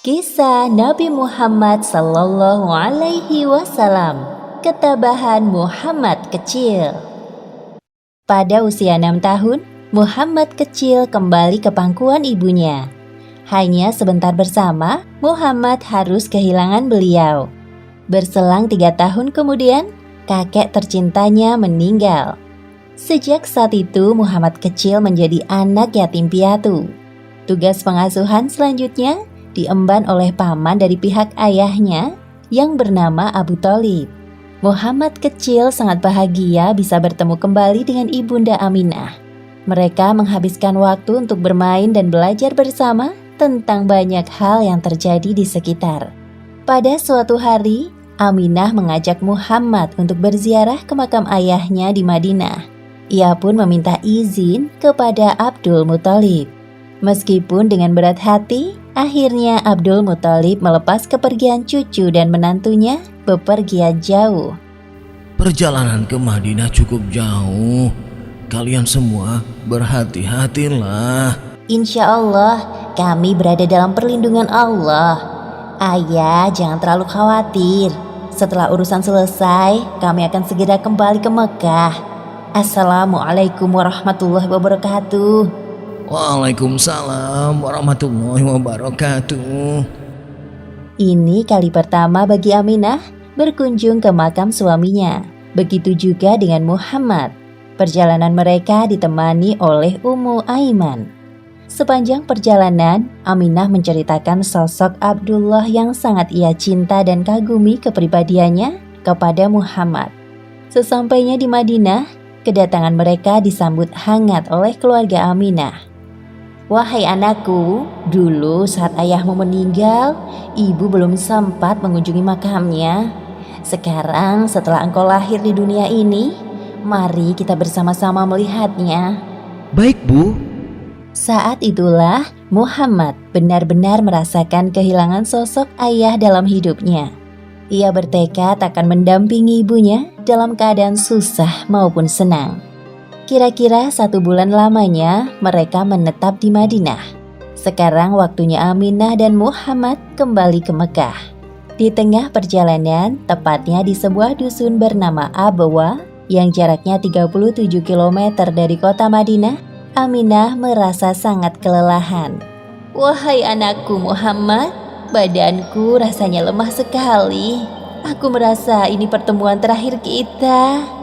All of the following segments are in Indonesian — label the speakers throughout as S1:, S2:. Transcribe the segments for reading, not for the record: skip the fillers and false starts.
S1: Kisah Nabi Muhammad Sallallahu Alaihi Wasallam. Ketabahan Muhammad kecil. Pada usia 6 tahun, Muhammad kecil kembali ke pangkuan ibunya. Hanya sebentar bersama, Muhammad harus kehilangan beliau. Berselang 3 tahun kemudian, kakek tercintanya meninggal. Sejak saat itu, Muhammad kecil menjadi anak yatim piatu. Tugas pengasuhan selanjutnya diemban oleh paman dari pihak ayahnya yang bernama Abu Thalib. Muhammad kecil sangat bahagia bisa bertemu kembali dengan ibunda Aminah. Mereka menghabiskan waktu untuk bermain dan belajar bersama tentang banyak hal yang terjadi di sekitar. Pada suatu hari, Aminah mengajak Muhammad untuk berziarah ke makam ayahnya di Madinah. Ia pun meminta izin kepada Abdul Muthalib. Meskipun dengan berat hati, akhirnya Abdul Muthalib melepas kepergian cucu dan menantunya bepergian jauh.
S2: Perjalanan ke Madinah cukup jauh. Kalian semua berhati-hatilah.
S1: Insya Allah, kami berada dalam perlindungan Allah. Ayah, jangan terlalu khawatir. Setelah urusan selesai, kami akan segera kembali ke Mekah. Assalamualaikum warahmatullahi wabarakatuh.
S2: Waalaikumsalam warahmatullahi wabarakatuh.
S1: Ini kali pertama bagi Aminah berkunjung ke makam suaminya. Begitu juga dengan Muhammad. Perjalanan mereka ditemani oleh Ummu Aiman. Sepanjang perjalanan, Aminah menceritakan sosok Abdullah yang sangat ia cinta dan kagumi kepribadiannya kepada Muhammad. Sesampainya di Madinah, kedatangan mereka disambut hangat oleh keluarga Aminah. Wahai anakku, dulu saat ayahmu meninggal, ibu belum sempat mengunjungi makamnya. Sekarang setelah engkau lahir di dunia ini, mari kita bersama-sama melihatnya.
S3: Baik, Bu.
S1: Saat itulah Muhammad benar-benar merasakan kehilangan sosok ayah dalam hidupnya. Ia bertekad akan mendampingi ibunya dalam keadaan susah maupun senang. Kira-kira 1 bulan lamanya mereka menetap di Madinah. Sekarang waktunya Aminah dan Muhammad kembali ke Mekah. Di tengah perjalanan, tepatnya di sebuah dusun bernama Abwa yang jaraknya 37 km dari kota Madinah, Aminah merasa sangat kelelahan. Wahai anakku Muhammad, badanku rasanya lemah sekali. Aku merasa ini pertemuan terakhir kita.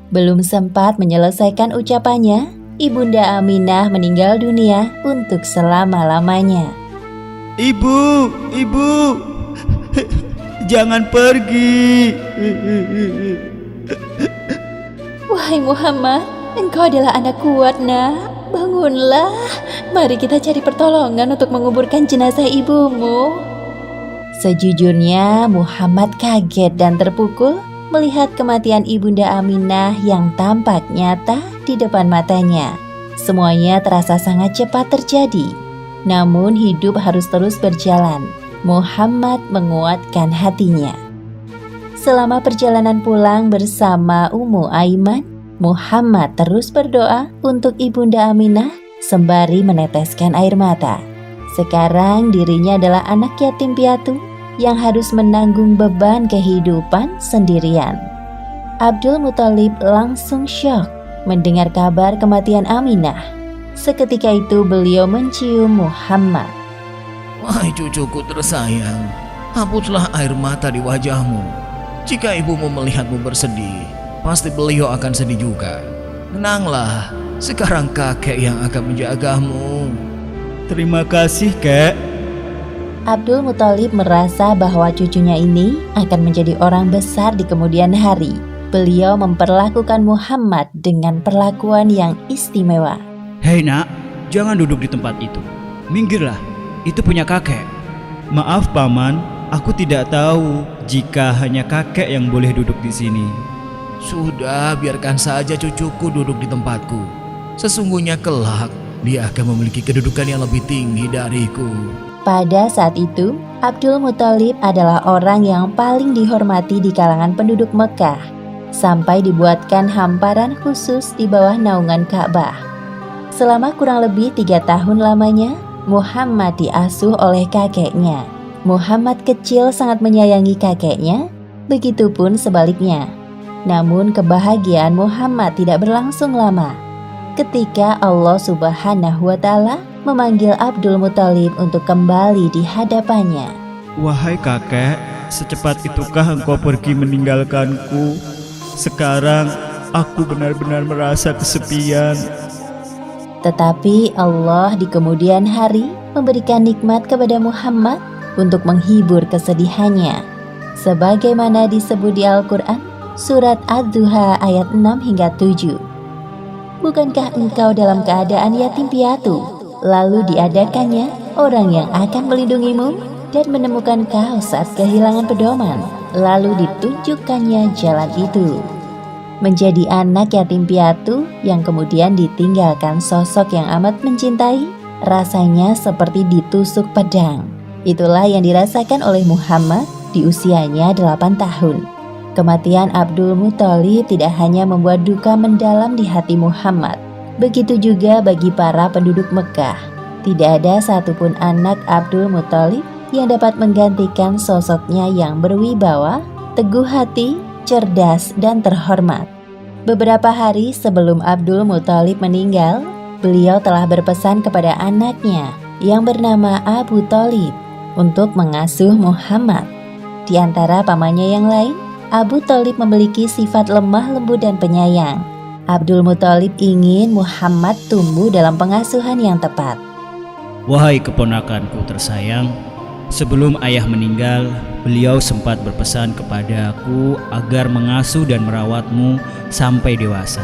S1: Belum sempat menyelesaikan ucapannya, ibunda Aminah meninggal dunia untuk selama-lamanya.
S3: Ibu, jangan pergi.
S1: Wahai Muhammad, engkau adalah anak kuat, nak. Bangunlah, mari kita cari pertolongan untuk menguburkan jenazah ibumu. Sejujurnya, Muhammad kaget dan terpukul melihat kematian ibunda Aminah yang tampak nyata di depan matanya. Semuanya terasa sangat cepat terjadi. Namun hidup harus terus berjalan. Muhammad menguatkan hatinya. Selama perjalanan pulang bersama Ummu Aiman, Muhammad terus berdoa untuk ibunda Aminah sembari meneteskan air mata. Sekarang dirinya adalah anak yatim piatu yang harus menanggung beban kehidupan sendirian. Abdul Muthalib langsung syok mendengar kabar kematian Aminah. Seketika itu beliau mencium Muhammad.
S2: Wahai cucuku tersayang, hapuslah air mata di wajahmu. Jika ibumu melihatmu bersedih, pasti beliau akan sedih juga. Tenanglah, sekarang kakek yang akan menjagamu.
S3: Terima kasih, Kek.
S1: Abdul Muthalib merasa bahwa cucunya ini akan menjadi orang besar di kemudian hari. Beliau memperlakukan Muhammad dengan perlakuan yang istimewa.
S3: Hei nak, jangan duduk di tempat itu. Minggirlah, itu punya kakek. Maaf paman, aku tidak tahu jika hanya kakek yang boleh duduk di sini.
S2: Sudah, biarkan saja cucuku duduk di tempatku. Sesungguhnya kelak dia akan memiliki kedudukan yang lebih tinggi dariku.
S1: Pada saat itu, Abdul Muthalib adalah orang yang paling dihormati di kalangan penduduk Mekah, sampai dibuatkan hamparan khusus di bawah naungan Ka'bah. Selama kurang lebih 3 tahun lamanya, Muhammad diasuh oleh kakeknya. Muhammad kecil sangat menyayangi kakeknya, begitupun sebaliknya. Namun kebahagiaan Muhammad tidak berlangsung lama. Ketika Allah Subhanahu wa Ta'ala memanggil Abdul Muthalib untuk kembali di hadapannya.
S3: Wahai kakek, secepat itukah engkau pergi meninggalkanku? Sekarang aku benar-benar merasa kesepian.
S1: Tetapi Allah di kemudian hari memberikan nikmat kepada Muhammad untuk menghibur kesedihannya. Sebagaimana disebut di Al-Quran, surat Ad-Duha ayat 6 hingga 7. Bukankah engkau dalam keadaan yatim piatu, lalu diadakannya orang yang akan melindungimu dan menemukan kau saat kehilangan pedoman, lalu ditunjukkannya jalan itu. Menjadi anak yatim piatu yang kemudian ditinggalkan sosok yang amat mencintai, rasanya seperti ditusuk pedang. Itulah yang dirasakan oleh Muhammad di usianya 8 tahun. Kematian Abdul Muthalib tidak hanya membuat duka mendalam di hati Muhammad, begitu juga bagi para penduduk Mekah. Tidak ada satupun anak Abdul Muthalib yang dapat menggantikan sosoknya yang berwibawa, teguh hati, cerdas, dan terhormat. Beberapa hari sebelum Abdul Muthalib meninggal, beliau telah berpesan kepada anaknya yang bernama Abu Thalib untuk mengasuh Muhammad. Di antara pamannya yang lain, Abu Thalib memiliki sifat lemah lembut dan penyayang. Abdul Muthalib ingin Muhammad tumbuh dalam pengasuhan yang tepat.
S3: Wahai keponakanku tersayang, sebelum ayah meninggal, beliau sempat berpesan kepadaku agar mengasuh dan merawatmu sampai dewasa.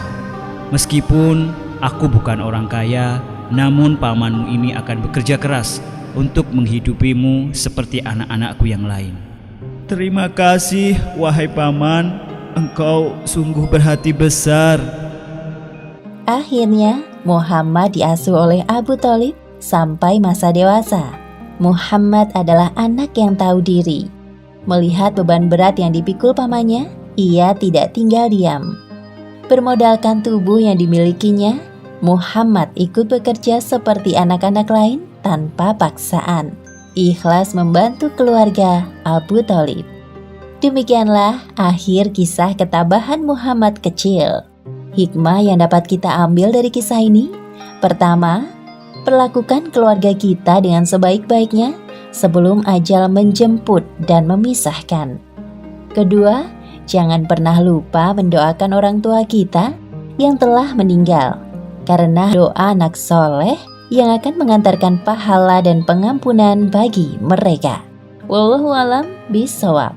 S3: Meskipun aku bukan orang kaya, namun pamanmu ini akan bekerja keras untuk menghidupimu seperti anak-anakku yang lain. Terima kasih, wahai paman, engkau sungguh berhati besar.
S1: Akhirnya, Muhammad diasuh oleh Abu Thalib sampai masa dewasa. Muhammad adalah anak yang tahu diri. Melihat beban berat yang dipikul pamannya, ia tidak tinggal diam. Bermodalkan tubuh yang dimilikinya, Muhammad ikut bekerja seperti anak-anak lain tanpa paksaan. Ikhlas membantu keluarga Abu Thalib. Demikianlah akhir kisah ketabahan Muhammad kecil. Hikmah yang dapat kita ambil dari kisah ini: pertama, perlakukan keluarga kita dengan sebaik-baiknya sebelum ajal menjemput dan memisahkan. Kedua, jangan pernah lupa mendoakan orang tua kita yang telah meninggal, karena doa anak soleh yang akan mengantarkan pahala dan pengampunan bagi mereka. Wallahu a'lam bishawab.